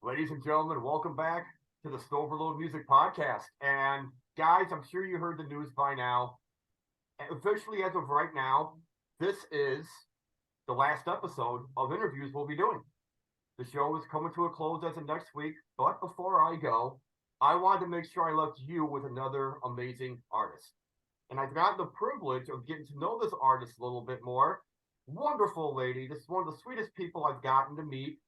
Ladies and gentlemen, welcome back to the Stoverload Music Podcast. And guys, I'm sure you heard the news by now. Officially, as of right now, this is the last episode of interviews we'll be doing. The show is coming to a close as of next week. But before I go, I wanted to make sure I left you with another amazing artist. And I've got the privilege of getting to know this artist a little bit more. Wonderful lady. This is one of the sweetest people I've gotten to meet.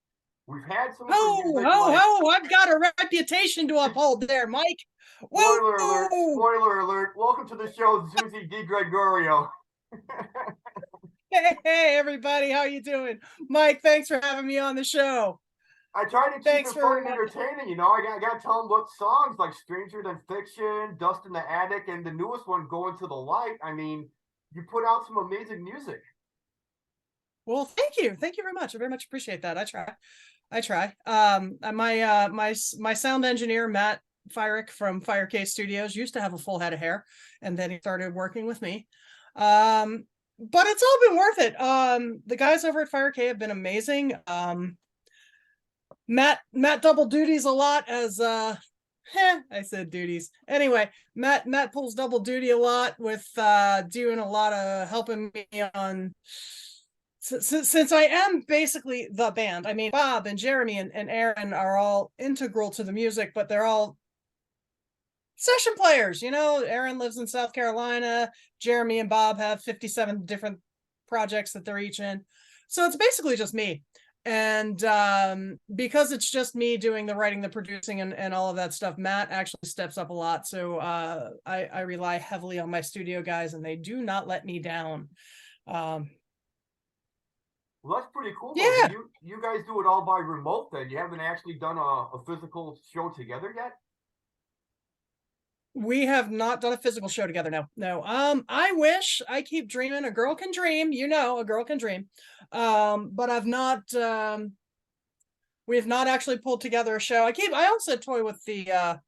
We've had some. I've got a reputation to uphold there, Mike. Spoiler alert! Spoiler alert! Welcome to the show, Suzie DeGregorio. Hey, everybody! How you doing, Mike? Thanks for having me on the show. I try to keep it fun and entertaining. You know, I got to tell them what songs like "Stranger Than Fiction," "Dust in the Attic," and the newest one, "Going to the Light." I mean, you put out some amazing music. Well, thank you very much. I very much appreciate that. I try. My sound engineer, Matt Fyrick from Firecase Studios, used to have a full head of hair, and then he started working with me. But it's all been worth it. The guys over at Firecase have been amazing. Matt double duties a lot as I said duties. Anyway, Matt pulls double duty a lot with doing a lot of helping me on. Since I am basically the band, I mean, Bob and Jeremy and Aaron are all integral to the music, but they're all session players. You know, Aaron lives in South Carolina. Jeremy and Bob have 57 different projects that they're each in. So it's basically just me. And because it's just me doing the writing, the producing, and all of that stuff, Matt actually steps up a lot. So I rely heavily on my studio guys, and they do not let me down. Well, that's pretty cool. Yeah. You guys do it all by remote then? You haven't actually done a physical show together yet? We have not done a physical show together. No. I wish. I keep dreaming. A girl can dream. You know, a girl can dream. But I've not. We have not actually pulled together a show. I also toy with the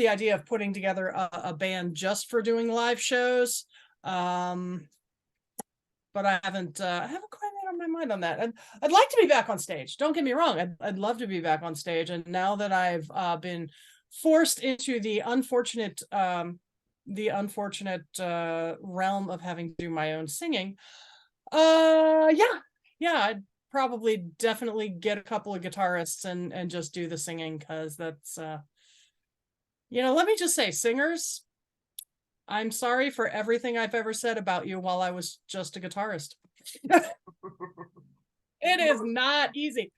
idea of putting together a band just for doing live shows. But I haven't quite made up my mind on that. I'd like to be back on stage. Don't get me wrong. I'd love to be back on stage. And now that I've been forced into the unfortunate realm of having to do my own singing, I'd probably definitely get a couple of guitarists and just do the singing, because that's let me just say, singers, I'm sorry for everything I've ever said about you while I was just a guitarist. It is not easy.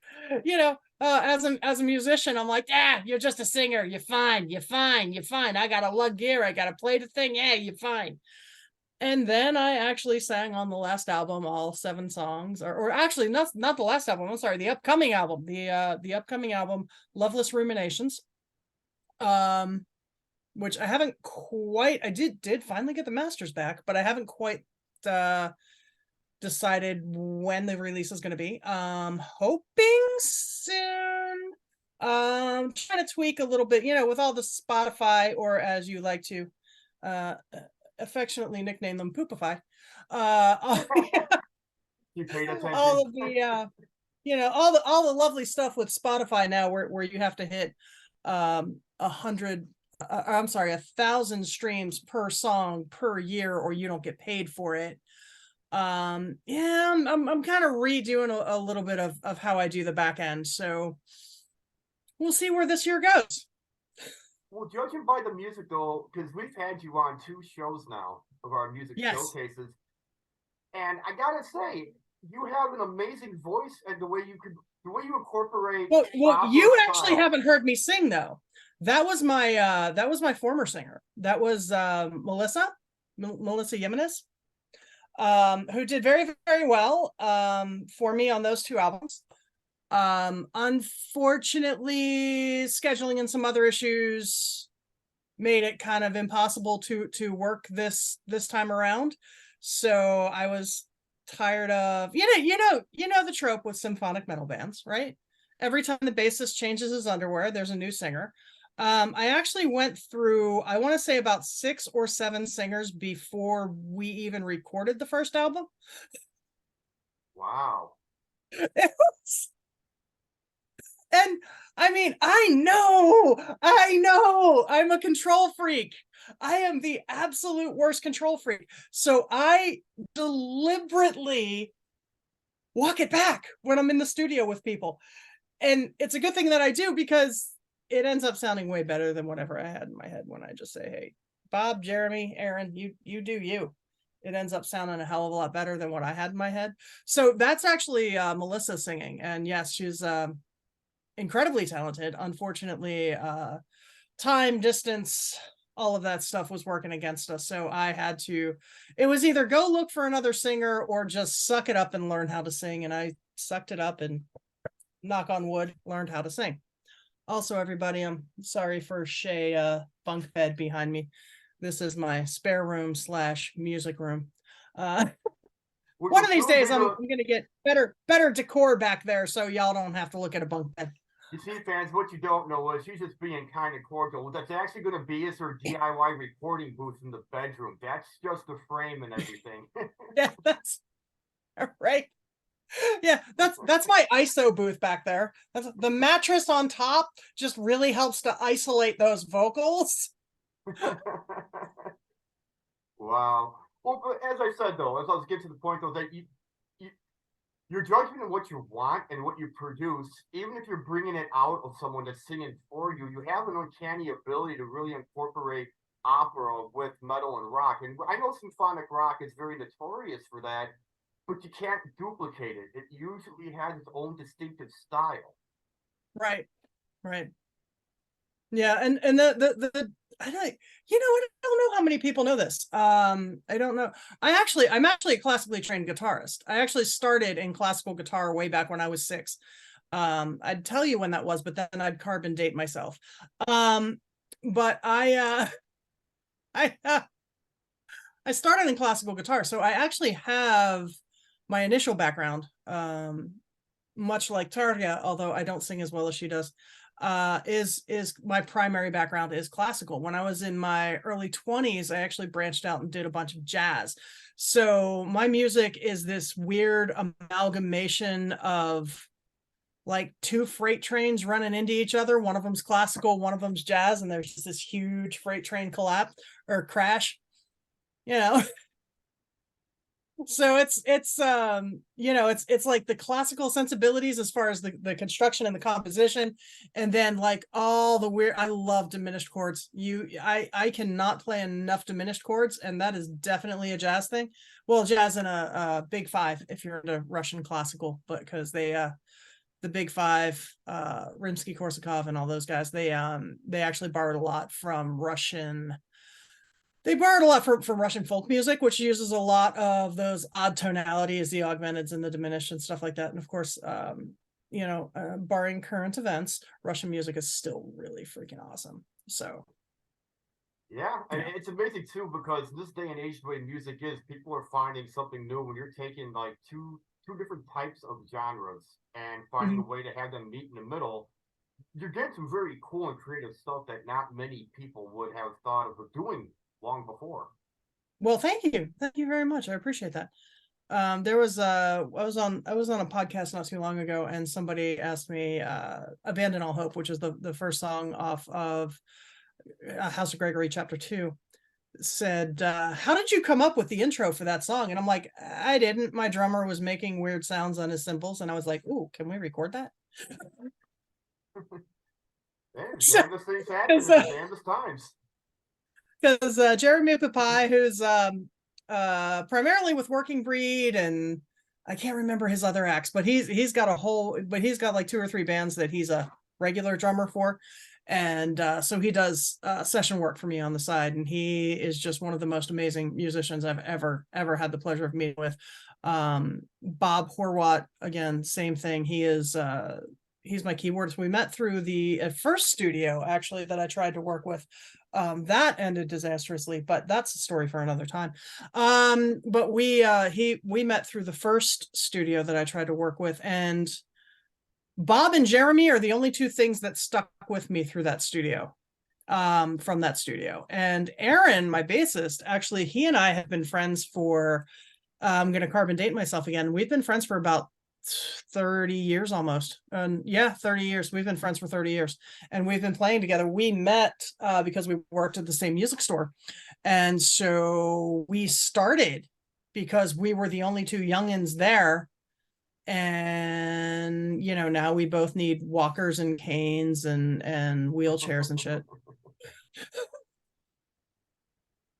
As a musician, I'm like, you're just a singer. You're fine. I got to lug gear. I got to play the thing. Yeah, you're fine. And then I actually sang on the last album, all 7 songs, or actually not the last album. I'm sorry, the upcoming album, the upcoming album, Loveless Ruminations. Which I haven't quite. I did finally get the masters back, but I haven't quite decided when the release is going to be. Hoping soon. Trying to tweak a little bit, with all the Spotify, or as you like to affectionately nickname them, Poopify. You paid attention. All of the all the lovely stuff with Spotify now, where you have to hit 1,000 streams per song per year, or you don't get paid for it. I'm kind of redoing a little bit of how I do the back end, so we'll see where this year goes. Well, judging by the music though, because we've had you on 2 shows now of our music showcases, and I gotta say, you have an amazing voice, and the way you incorporate. Well, you actually haven't heard me sing though. That was my former singer. That was Melissa Jimenez, who did very, very well for me on those 2 albums. Unfortunately, scheduling and some other issues made it kind of impossible to work this time around. So I was tired of the trope with symphonic metal bands, right? Every time the bassist changes his underwear, there's a new singer. I actually went through, I want to say, about 6 or 7 singers before we even recorded the first album. Wow. And I mean, I know, I'm a control freak. I am the absolute worst control freak. So I deliberately walk it back when I'm in the studio with people. And it's a good thing that I do, because it ends up sounding way better than whatever I had in my head when I just say, hey, Bob, Jeremy, Aaron, you do you. It ends up sounding a hell of a lot better than what I had in my head. So that's actually Melissa singing. And yes, she's incredibly talented. Unfortunately, time, distance, all of that stuff was working against us. So I had to, it was either go look for another singer or just suck it up and learn how to sing. And I sucked it up and, knock on wood, learned how to sing. Also, everybody, I'm sorry for Shay bunk bed behind me. This is my spare room / music room. One of these days, I'm gonna get better decor back there, so y'all don't have to look at a bunk bed. You see, fans, what you don't know is she's just being kind of cordial. What that's actually going to be is her DIY recording booth in the bedroom. That's just the frame and everything. Yeah, that's right. Yeah, that's my ISO booth back there. That's the mattress on top just really helps to isolate those vocals. Wow. Well, but as I said though, as I was getting to the point though, that your judgment of what you want and what you produce, even if you're bringing it out of someone that's singing for you, you have an uncanny ability to really incorporate opera with metal and rock. And I know symphonic rock is very notorious for that, but you can't duplicate it. It usually has its own distinctive style. Right. Yeah, and the I don't, I don't know how many people know this. I don't know. I'm actually a classically trained guitarist. I actually started in classical guitar way back when I was 6. I'd tell you when that was, but then I'd carbon date myself. But I started in classical guitar, so I actually have my initial background, much like Tarja, although I don't sing as well as she does. Is my primary background is classical. When I was in my early 20s, I actually branched out and did a bunch of jazz. So my music is this weird amalgamation of like 2 freight trains running into each other. One of them's classical, one of them's jazz, and there's just this huge freight train collapse or crash. So it's like the classical sensibilities as far as the construction and the composition, and then like all the weird, I love diminished chords. I cannot play enough diminished chords, and that is definitely a jazz thing. Well, jazz and a big 5 if you're into Russian classical, but because they the big 5, Rimsky-Korsakov and all those guys, they actually borrowed a lot from Russian. They borrowed a lot from Russian folk music, which uses a lot of those odd tonalities, the augmenteds and the diminished and stuff like that. And of course, barring current events, Russian music is still really freaking awesome. So, yeah, and it's amazing too, because this day and age, the way music is, people are finding something new when you're taking like two different types of genres and finding a way to have them meet in the middle. You're getting some very cool and creative stuff that not many people would have thought of doing long before. Well, thank you very much. I appreciate that. There was I was on a podcast not too long ago, and somebody asked me, Abandon All Hope, which is the first song off of House of Gregory chapter 2, said, how did you come up with the intro for that song? And I'm like, I didn't. My drummer was making weird sounds on his cymbals, and I was like, ooh, can we record that? Yeah, damnedest things happen in the damnedest times. Because Jeremy Papai, who's primarily with Working Breed, and I can't remember his other acts, but he's got like 2 or 3 bands that he's a regular drummer for, and so he does session work for me on the side, and he is just one of the most amazing musicians I've ever had the pleasure of meeting with. Bob Horwat, again, same thing. He's my keyboardist. We met through the first studio actually that I tried to work with. That ended disastrously, but that's a story for another time. But we met through the first studio that I tried to work with, and Bob and Jeremy are the only 2 things that stuck with me through that studio, from that studio. And Aaron, my bassist, actually, he and I have been friends for, I'm going to carbon date myself again. We've been friends for about 30 years almost. And yeah, 30 years. We've been friends for 30 years and we've been playing together. We met because we worked at the same music store. And so we started because we were the only two youngins there. And now we both need walkers and canes and wheelchairs and shit.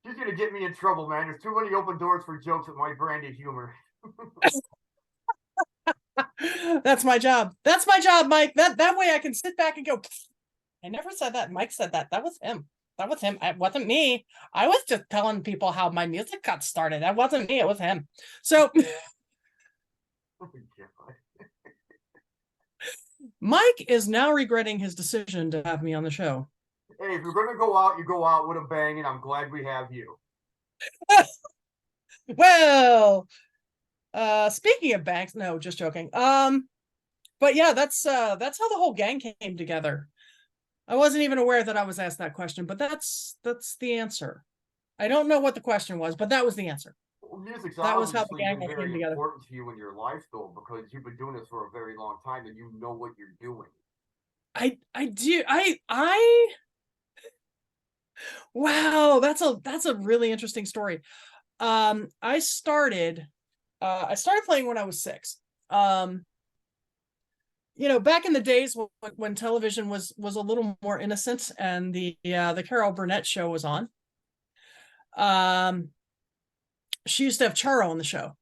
She's gonna get me in trouble, man. There's too many open doors for jokes with my brand of humor. That's my job. That's my job, Mike. That way I can sit back and go, I never said that. Mike said that. That was him. That was him. It wasn't me. I was just telling people how my music got started. That wasn't me. It was him. So Mike is now regretting his decision to have me on the show. Hey, if you're going to go out, you go out with a bang, and I'm glad we have you. Well, speaking of bangs, no, just joking. But yeah, that's how the whole gang came together. I wasn't even aware that I was asked that question, but that's the answer. I don't know what the question was, but that was the anscer. Well, music's that was how the obviously gang been came very together. important to you in your life, though, because you've been doing this for a very long time and you know what you're doing. I do. Wow, that's a really interesting story. I started playing when I was 6. Back in the days when television was a little more innocent and the Carol Burnett show was on. She used to have Charo on the show.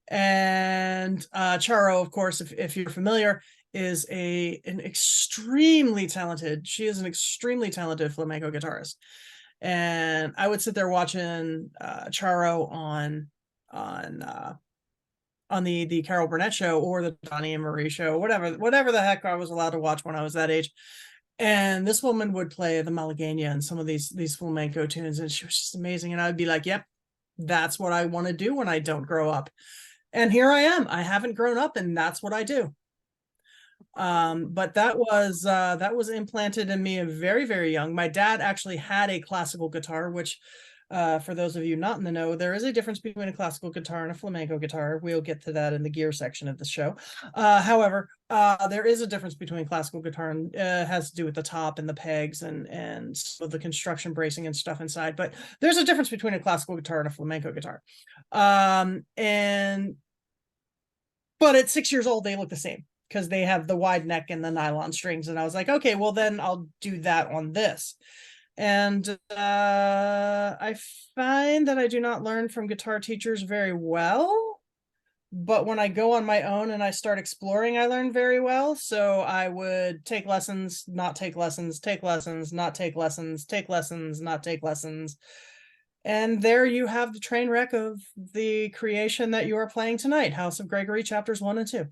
And Charo, of course, if you're familiar, is an extremely talented flamenco guitarist. And I would sit there watching Charo on the Carol Burnett show or the Donnie and Marie show, whatever the heck I was allowed to watch when I was that age. And this woman would play the Malagueña and some of these flamenco tunes, and she was just amazing. And I'd be like, yep, that's what I want to do when I don't grow up. And here I am. I haven't grown up, and that's what I do. But that was implanted in me very, very young. My dad actually had a classical guitar, which for those of you not in the know, there is a difference between a classical guitar and a flamenco guitar. We'll get to that in the gear section of the show. However, there is a difference between classical guitar and has to do with the top and the pegs and so the construction bracing and stuff inside. But there's a difference between a classical guitar and a flamenco guitar. But at 6 years old, they look the same because they have the wide neck and the nylon strings. And I was like, okay, well then I'll do that on this. And I find that I do not learn from guitar teachers very well, but when I go on my own and I start exploring, I learn very well. So I would take lessons, not take lessons, take lessons, not take lessons, take lessons, not take lessons. And there you have the train wreck of the creation that you are playing tonight, House of Gregory, chapters 1 and 2.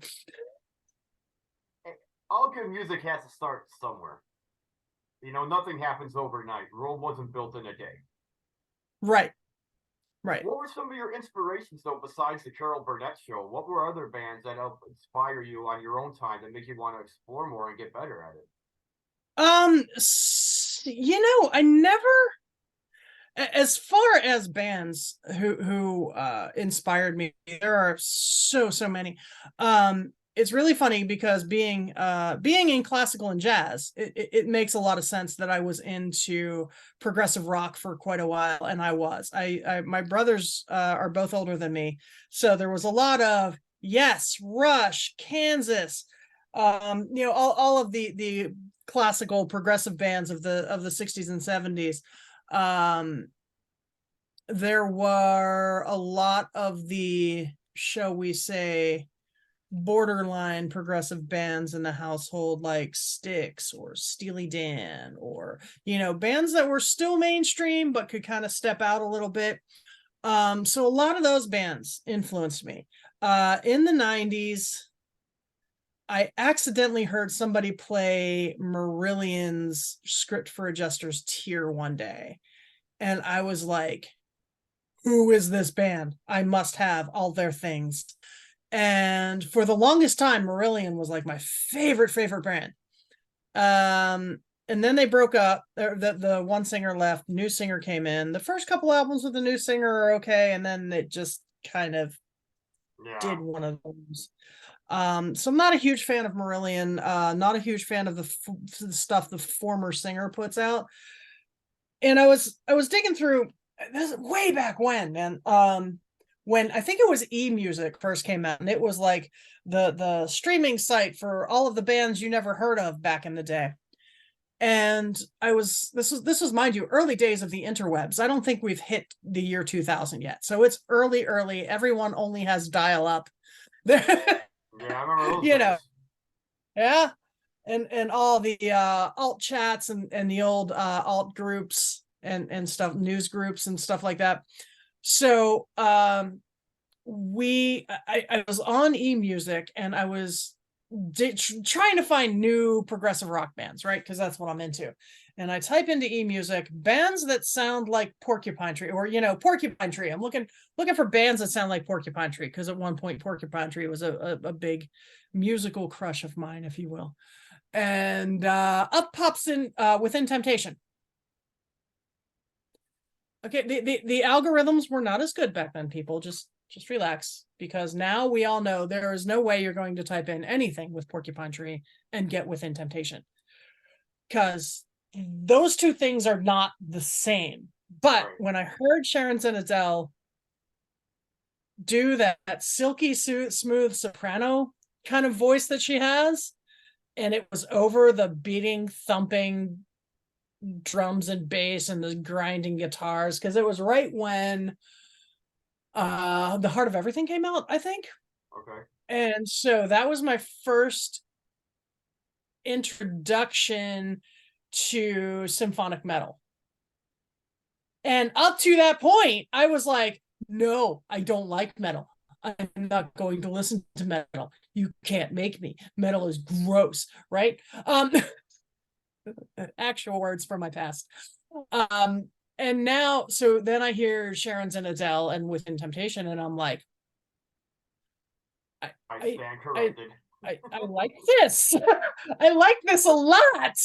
All good music has to start somewhere. Nothing happens overnight. Rome wasn't built in a day. Right. What were some of your inspirations, though, besides the Carol Burnett show? What were other bands that helped inspire you on your own time that make you want to explore more and get better at it? I never, as far as bands who inspired me, there are so many. It's really funny because being in classical and jazz, it makes a lot of sense that I was into progressive rock for quite a while, and my brothers are both older than me, so there was a lot of Rush, Kansas, all of the classical progressive bands of the 60s and 70s. There were a lot of the, shall we say, borderline progressive bands in the household, like Styx or Steely Dan, or bands that were still mainstream but could kind of step out a little bit. So a lot of those bands influenced me. In the 90s, I accidentally heard somebody play Marillion's Script for a Jester's Tear one day, and I was like, who is this band? I must have all their things. And for the longest time, Marillion was like my favorite band. And then they broke up. The one singer left, new singer came in. The first couple albums with the new singer are okay, and then it just kind of did one of those. So I'm not a huge fan of Marillion, not a huge fan of the stuff the former singer puts out. And I was digging through this way back when, man. When I think it was eMusic first came out, and it was like the streaming site for all of the bands you never heard of back in the day. And this was mind you early days of the interwebs. I don't think we've hit the year 2000 yet, so it's early. Everyone only has dial up. Yeah, I remember those You days. know, yeah, and all the alt chats and the old alt groups and stuff, news groups and stuff like that. So I was on eMusic, and I was trying to find new progressive rock bands, right? Because that's what I'm into. And I type into eMusic bands that sound like Porcupine Tree, or Porcupine Tree. I'm looking for bands that sound like Porcupine Tree, because at one point Porcupine Tree was a big musical crush of mine, if you will. And up pops in Within Temptation. Okay, the algorithms were not as good back then, people. Just relax, because now we all know there is no way you're going to type in anything with Porcupine Tree and get Within Temptation, because those two things are not the same. But when I heard Sharon Zenadel do that silky smooth soprano kind of voice that she has, and it was over the beating, thumping drums and bass and the grinding guitars, because it was right when The Heart of Everything came out, I think. Okay. And so that was my first introduction to symphonic metal. And up to that point, I was like, no, I don't like metal. I'm not going to listen to metal. You can't make me. Metal is gross, right? Actual words from my past. And now, so then I hear Sharon Zenadel and Within Temptation, and I'm like, I stand corrected. I like this. I like this a lot.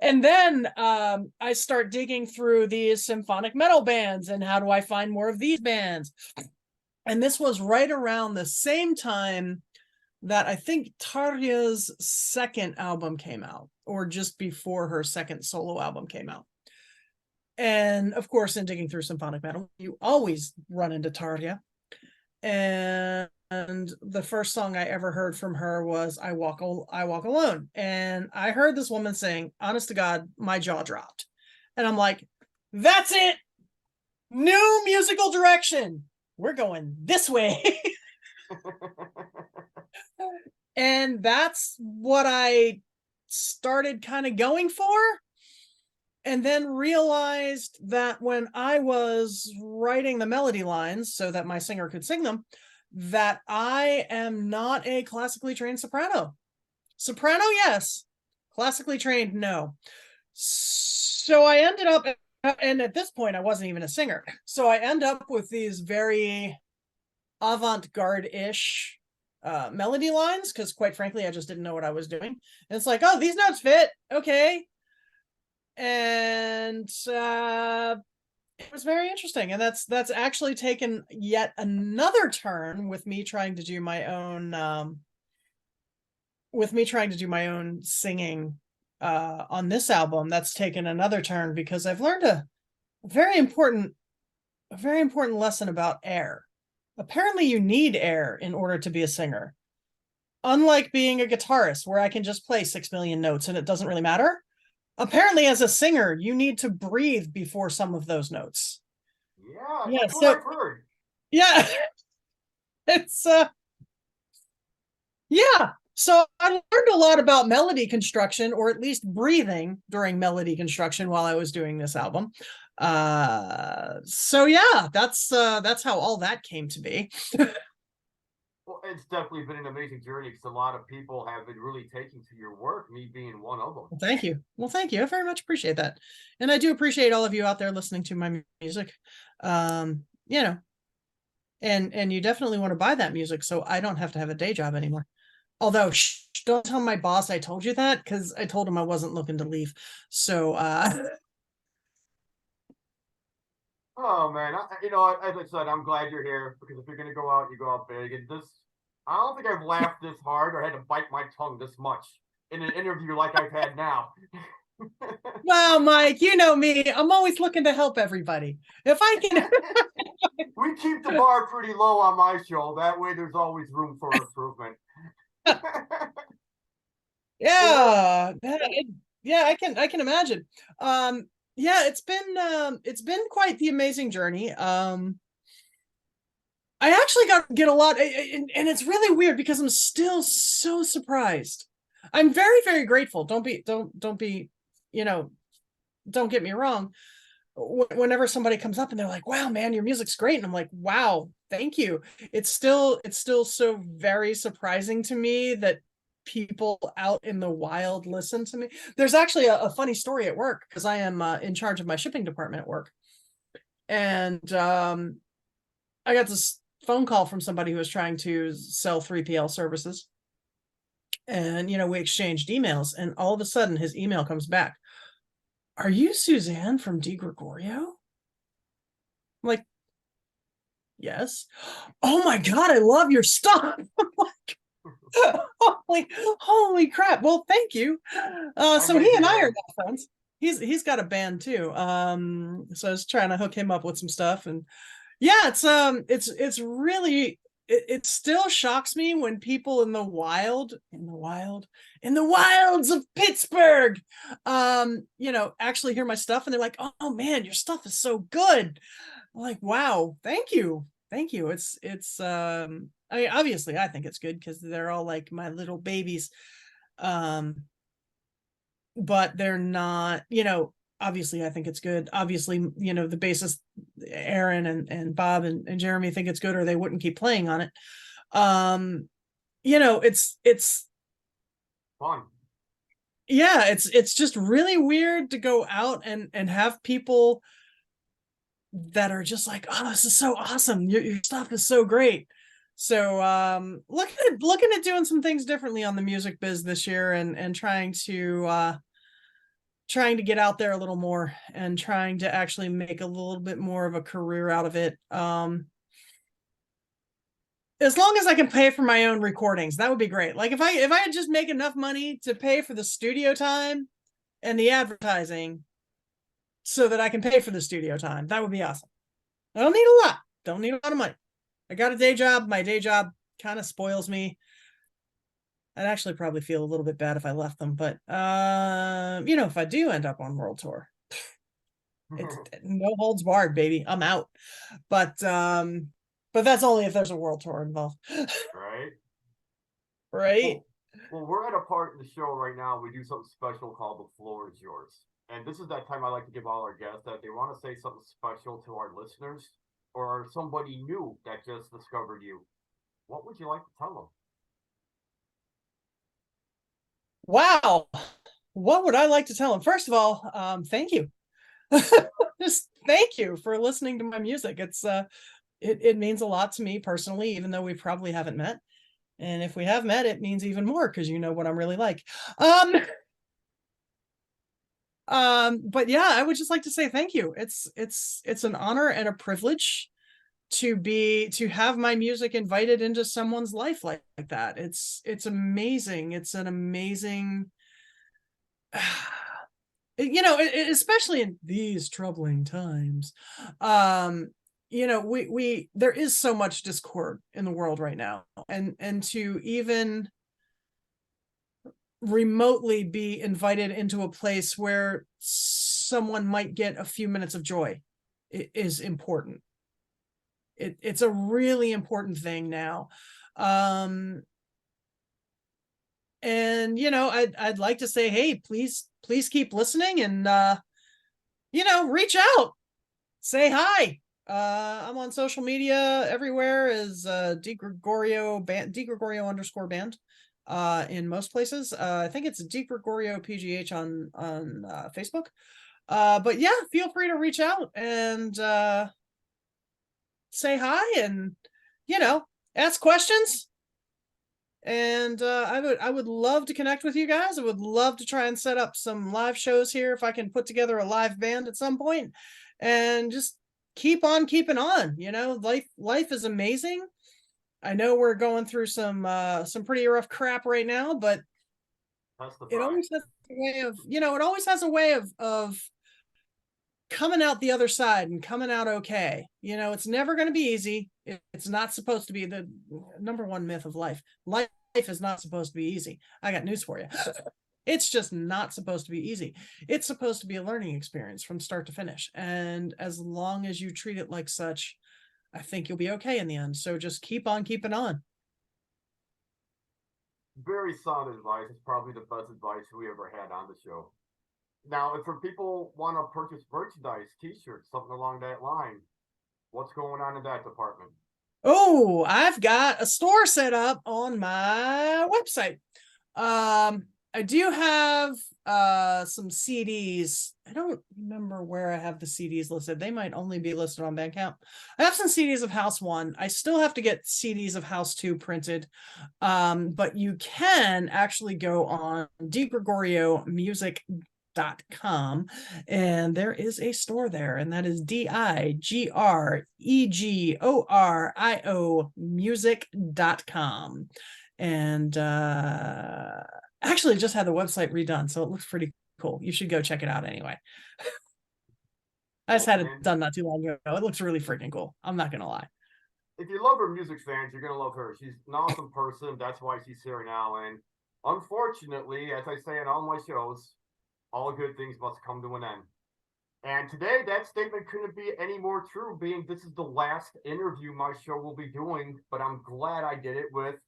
And then I start digging through these symphonic metal bands, and how do I find more of these bands? And this was right around the same time that I think Tarja's second album came out, or just before her second solo album came out. And of course, in digging through symphonic metal, you always run into Tarja. And the first song I ever heard from her was I Walk Alone. And I heard this woman sing, honest to God, my jaw dropped. And I'm like, that's it. New musical direction. We're going this way. And that's what I started kind of going for. And then realized that when I was writing the melody lines so that my singer could sing them, that I am not a classically trained soprano. Soprano, yes. Classically trained, no. So I ended up, and at this point, I wasn't even a singer. So I end up with these very avant-garde-ish melody lines, because quite frankly, I just didn't know what I was doing. And it's like, oh, these notes fit. Okay. And it was very interesting, and that's actually taken yet another turn with me trying to do my own singing on this album. That's taken another turn because I've learned a very important lesson about air. Apparently you need air in order to be a singer, unlike being a guitarist where I can just play 6 million notes and it doesn't really matter. Apparently, as a singer, you need to breathe before some of those notes. Yeah, that's what I've heard. Yeah, it's yeah. So I learned a lot about melody construction, or at least breathing during melody construction, while I was doing this album. So yeah, that's how all that came to be. Well, it's definitely been an amazing journey, because a lot of people have been really taking to your work, me being one of them. Well, thank you. I very much appreciate that. And I do appreciate all of you out there listening to my music. And you definitely want to buy that music so I don't have to have a day job anymore. Although, don't tell my boss I told you that, because I told him I wasn't looking to leave. So, oh man, as I said, I'm glad you're here, because if you're going to go out, you go out big. And this I don't think I've laughed this hard or had to bite my tongue this much in an interview like I've had now. Well, Mike, you know me. I'm always looking to help everybody. If I can. We keep the bar pretty low on my show. That way there's always room for improvement. Yeah. Yeah, I can imagine. Yeah, it's been quite the amazing journey. I actually get a lot, and it's really weird because I'm still so surprised. I'm very, very grateful. Don't be, don't get me wrong. Whenever somebody comes up and they're like, "Wow, man, your music's great," and I'm like, "Wow, thank you." It's still so very surprising to me that people out in the wild listen to me. There's actually a funny story at work because I am in charge of my shipping department at work, and I got this phone call from somebody who was trying to sell 3PL services. And, we exchanged emails, and all of a sudden his email comes back. "Are you Suzanne from DiGregorio?" I'm like, "Yes." "Oh my God, I love your stuff." I'm like, holy crap. Well, thank you. So he and I are friends. He's got a band too. So I was trying to hook him up with some stuff, and yeah, it's really, it still shocks me when people in the wilds of Pittsburgh, actually hear my stuff and they're like, "Oh man, your stuff is so good." I'm like, "Wow, thank you." I mean, obviously I think it's good because they're all like my little babies. But they're not, obviously I think it's good. Obviously, the bassist Aaron and Bob and Jeremy think it's good, or they wouldn't keep playing on it. It's fun. Yeah, it's just really weird to go out and have people that are just like, "Oh, this is so awesome. Your stuff is so great." So looking at doing some things differently on the music biz this year, and trying to get out there a little more and trying to actually make a little bit more of a career out of it. As long as I can pay for my own recordings, that would be great. Like if I just make enough money to pay for the studio time and the advertising so that I can pay for the studio time, that would be awesome. I don't need a lot. Don't need a lot of money. I got a day job. My day job kind of spoils me. I'd actually probably feel a little bit bad if I left them, but if I do end up on world tour, it's no holds barred, baby. I'm out. But that's only if there's a world tour involved. Right. Right. Well, we're at a part in the show right now. We do something special called "The Floor Is Yours," and this is that time I like to give all our guests that they want to say something special to our listeners or somebody new that just discovered you. What would you like to tell them? Wow. What would I like to tell them? First of all, thank you. Just thank you for listening to my music. It's it means a lot to me personally, even though we probably haven't met. And if we have met, it means even more because you know what I'm really like. But yeah, I would just like to say thank you. It's an honor and a privilege to have my music invited into someone's life like that. It's amazing. It's an amazing especially in these troubling times. We there is so much discord in the world right now, and to even remotely be invited into a place where someone might get a few minutes of joy is important. It's a really important thing now. And I'd like to say, hey, please keep listening, and reach out, say hi. I'm on social media everywhere as DiGregorio band, DiGregorio_band. In most places. I think it's DiGregorio PGH on Facebook. But yeah, feel free to reach out and say hi, and ask questions. And I would love to connect with you guys. I would love to try and set up some live shows here if I can put together a live band at some point, and just keep on keeping on. Life is amazing. I know we're going through some pretty rough crap right now, but it always has a way of, it always has a way of coming out the other side and coming out okay. It's never going to be easy. It's not supposed to be. The number one myth of life. Life is not supposed to be easy. I got news for you. It's just not supposed to be easy. It's supposed to be a learning experience from start to finish. And as long as you treat it like such, I think you'll be okay in the end. So just keep on keeping on. Very sound advice. It's probably the best advice we ever had on the show. Now, if people want to purchase merchandise, t-shirts, something along that line, what's going on in that department? Oh, I've got a store set up on my website. I do have some CDs. I don't remember where I have the CDs listed. They might only be listed on Bandcamp. I have some CDs of House 1. I still have to get CDs of House 2 printed. But you can actually go on DiGregorio Music.com, and there is a store there, and that is DIGREGORIO music.com. And actually just had the website redone, so it looks pretty cool. You should go check it out anyway. I just had it done not too long ago. It looks really freaking cool. I'm not gonna lie. If you love her music fans, you're gonna love her. She's an awesome person. That's why she's here now. And unfortunately, as I say in all my shows, all good things must come to an end. And today, that statement couldn't be any more true, being this is the last interview my show will be doing, but I'm glad I did it with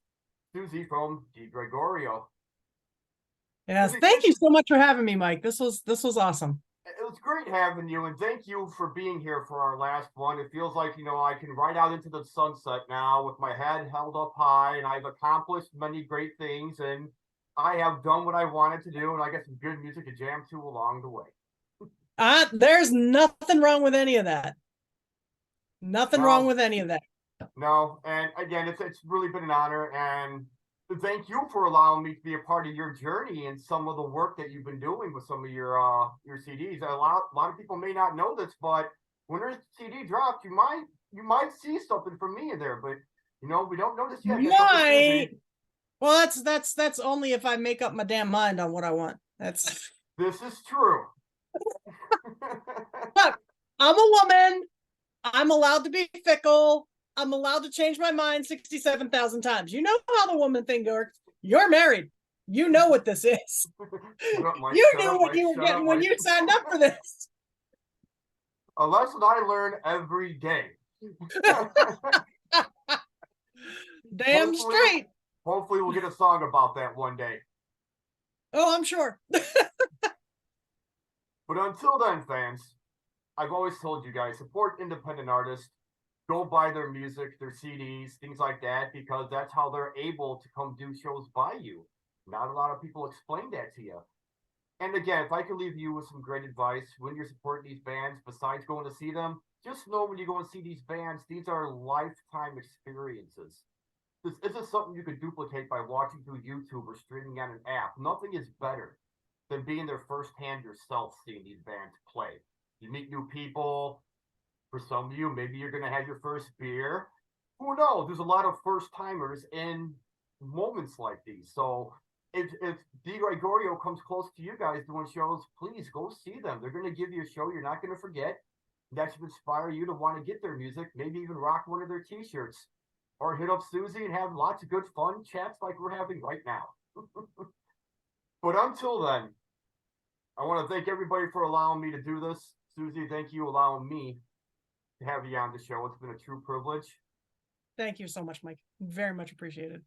Suzie from DiGregorio. Yes, thank you so much for having me, Mike. This was awesome. It was great having you, and thank you for being here for our last one. It feels like, I can ride out into the sunset now with my head held up high, and I've accomplished many great things, and I have done what I wanted to do, and I got some good music to jam to along the way. There's nothing wrong with any of that. Nothing wrong with any of that. No, and again, it's really been an honor, and thank you for allowing me to be a part of your journey and some of the work that you've been doing with some of your CDs. A lot of people may not know this, but when there's a CD dropped, you might see something from me in there, but we don't know this yet. Right. Well, that's only if I make up my damn mind on what I want. This is true. Look, I'm a woman. I'm allowed to be fickle. I'm allowed to change my mind 67,000 times. You know how the woman thing works. You're married. You know what this is. You knew what you were getting when you signed up for this. A lesson I learn every day. Damn straight. Hopefully we'll get a song about that one day. Oh, I'm sure. But until then, fans, I've always told you guys, support independent artists. Go buy their music, their CDs, things like that, because that's how they're able to come do shows by you. Not a lot of people explain that to you. And again, if I can leave you with some great advice when you're supporting these bands, besides going to see them, just know when you go and see these bands, these are lifetime experiences. This isn't something you could duplicate by watching through YouTube or streaming on an app. Nothing is better than being there firsthand yourself, seeing these bands play. You meet new people. For some of you, maybe you're going to have your first beer. Who knows? There's a lot of first-timers in moments like these. So if DiGregorio comes close to you guys doing shows, please go see them. They're going to give you a show you're not going to forget. That should inspire you to want to get their music, maybe even rock one of their t-shirts. Or hit up Suzie and have lots of good fun chats like we're having right now. But until then, I want to thank everybody for allowing me to do this. Suzie, thank you for allowing me to have you on the show. It's been a true privilege. Thank you so much, Mike. Very much appreciated.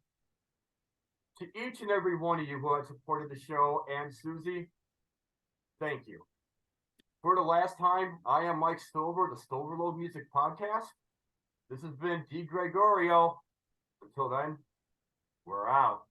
To each and every one of you who have supported the show and Suzie, thank you. For the last time, I am Mike Stover, the Stoverload Music Podcast. This has been DiGregorio. Until then, we're out.